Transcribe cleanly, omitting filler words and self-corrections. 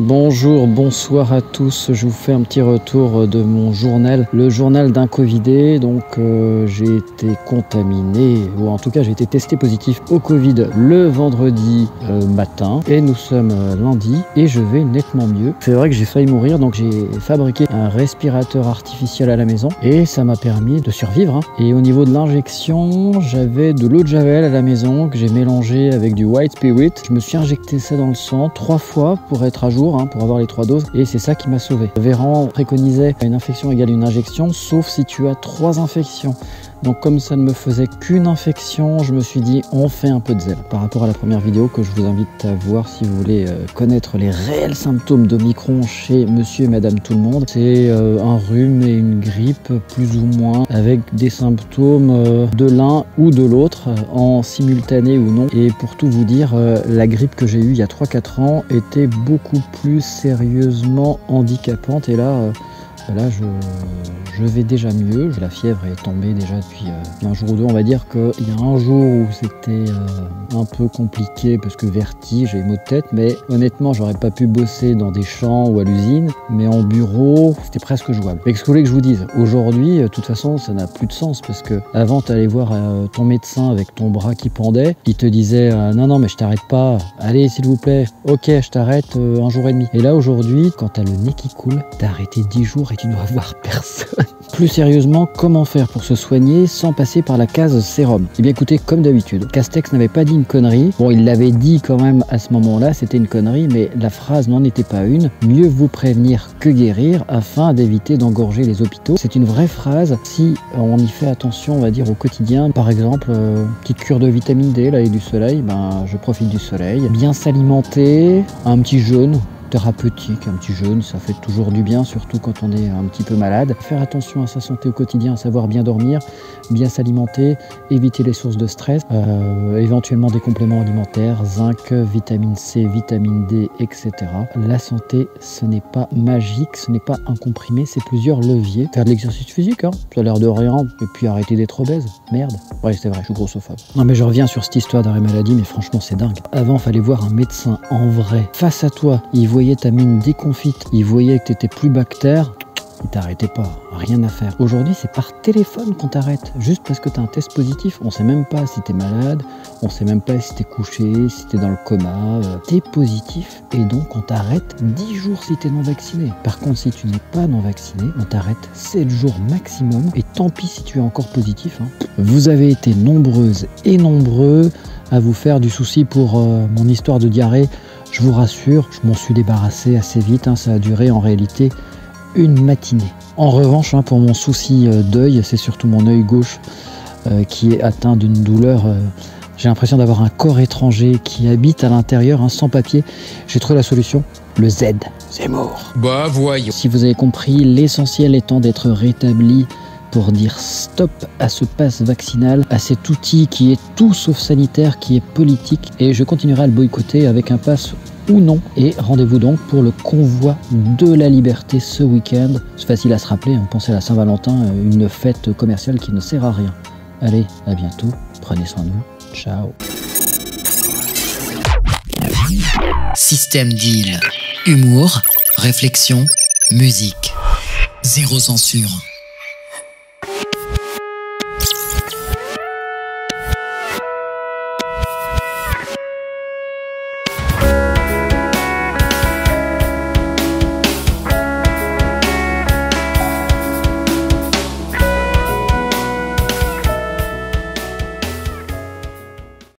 Bonjour, bonsoir à tous, je vous fais un petit retour de mon journal, le journal d'un Covidé. Donc j'ai été contaminé, ou en tout cas j'ai été testé positif au Covid le vendredi matin, et nous sommes lundi et je vais nettement mieux. C'est vrai que j'ai failli mourir, donc j'ai fabriqué un respirateur artificiel à la maison et ça m'a permis de survivre, hein. Et au niveau de l'injection, j'avais de l'eau de javel à la maison que j'ai mélangé avec du White Spirit. Je me suis injecté ça dans le sang 3 fois pour être à jour, pour avoir les 3 doses, et c'est ça qui m'a sauvé. Véran préconisait une infection égale une injection, sauf si tu as 3 infections. Donc comme ça ne me faisait qu'une infection, je me suis dit on fait un peu de zèle. Par rapport à la première vidéo que je vous invite à voir si vous voulez connaître les réels symptômes d'Omicron chez monsieur et madame tout le monde, c'est un rhume et une grippe plus ou moins, avec des symptômes de l'un ou de l'autre, en simultané ou non. Et pour tout vous dire, la grippe que j'ai eue il y a 3-4 ans était beaucoup plus sérieusement handicapante, et là je vais déjà mieux. La fièvre est tombée déjà depuis un jour ou deux. On va dire qu'il y a un jour où c'était un peu compliqué parce que vertige et maux de tête, mais honnêtement j'aurais pas pu bosser dans des champs ou à l'usine, mais en bureau c'était presque jouable. Mais ce que vous voulez que je vous dise, aujourd'hui de toute façon ça n'a plus de sens, parce que avant tu allais voir ton médecin avec ton bras qui pendait, il te disait non mais je t'arrête pas, allez s'il vous plaît, ok je t'arrête 1 jour et demi. Et là aujourd'hui, quand t'as le nez qui coule, t'as arrêté 10 jours et tu dois voir personne. Plus sérieusement, comment faire pour se soigner sans passer par la case sérum? Eh bien écoutez, comme d'habitude, Castex n'avait pas dit une connerie. Bon, il l'avait dit quand même à ce moment-là, c'était une connerie, mais la phrase n'en était pas une. Mieux vous prévenir que guérir, afin d'éviter d'engorger les hôpitaux. C'est une vraie phrase si on y fait attention, on va dire, au quotidien. Par exemple, petite cure de vitamine D, là, et du soleil, je profite du soleil. Bien s'alimenter, un petit jeûne thérapeutique, un petit jeûne, ça fait toujours du bien, surtout quand on est un petit peu malade. Faire attention à sa santé au quotidien, à savoir bien dormir, bien s'alimenter, éviter les sources de stress, éventuellement des compléments alimentaires, zinc, vitamine C, vitamine D, etc. La santé, ce n'est pas magique, ce n'est pas un comprimé, c'est plusieurs leviers. Faire de l'exercice physique, ça a l'air de rien, et puis arrêter d'être obèse, merde. Ouais, c'est vrai, je suis grossophobe. Non mais je reviens sur cette histoire d'arrêt maladie, mais franchement c'est dingue. Avant, fallait voir un médecin en vrai, face à toi, il voyait ta mine déconfite, il voyait que tu étais plus bactère, il t'arrêtait pas, rien à faire. Aujourd'hui, c'est par téléphone qu'on t'arrête, juste parce que tu as un test positif. On sait même pas si tu es malade, on sait même pas si tu es couché, si tu es dans le coma. Tu es positif, et donc on t'arrête 10 jours si tu es non vacciné. Par contre, si tu n'es pas non vacciné, on t'arrête 7 jours maximum, et tant pis si tu es encore positif. Vous avez été nombreuses et nombreux à vous faire du souci pour mon histoire de diarrhée. Je vous rassure, je m'en suis débarrassé assez vite, ça a duré en réalité une matinée. En revanche, pour mon souci d'œil, c'est surtout mon œil gauche qui est atteint d'une douleur. J'ai l'impression d'avoir un corps étranger qui habite à l'intérieur, sans papier. J'ai trouvé la solution, le Z, c'est mort. Bah voyons. Si vous avez compris, l'essentiel étant d'être rétabli pour dire stop à ce pass vaccinal, à cet outil qui est tout sauf sanitaire, qui est politique, et je continuerai à le boycotter avec un pass ou non. Et rendez-vous donc pour le convoi de la liberté ce week-end. C'est facile à se rappeler, pensez à la Saint-Valentin, une fête commerciale qui ne sert à rien. Allez, à bientôt, prenez soin de vous, ciao. Système Deal. Humour, réflexion, musique. Zéro censure.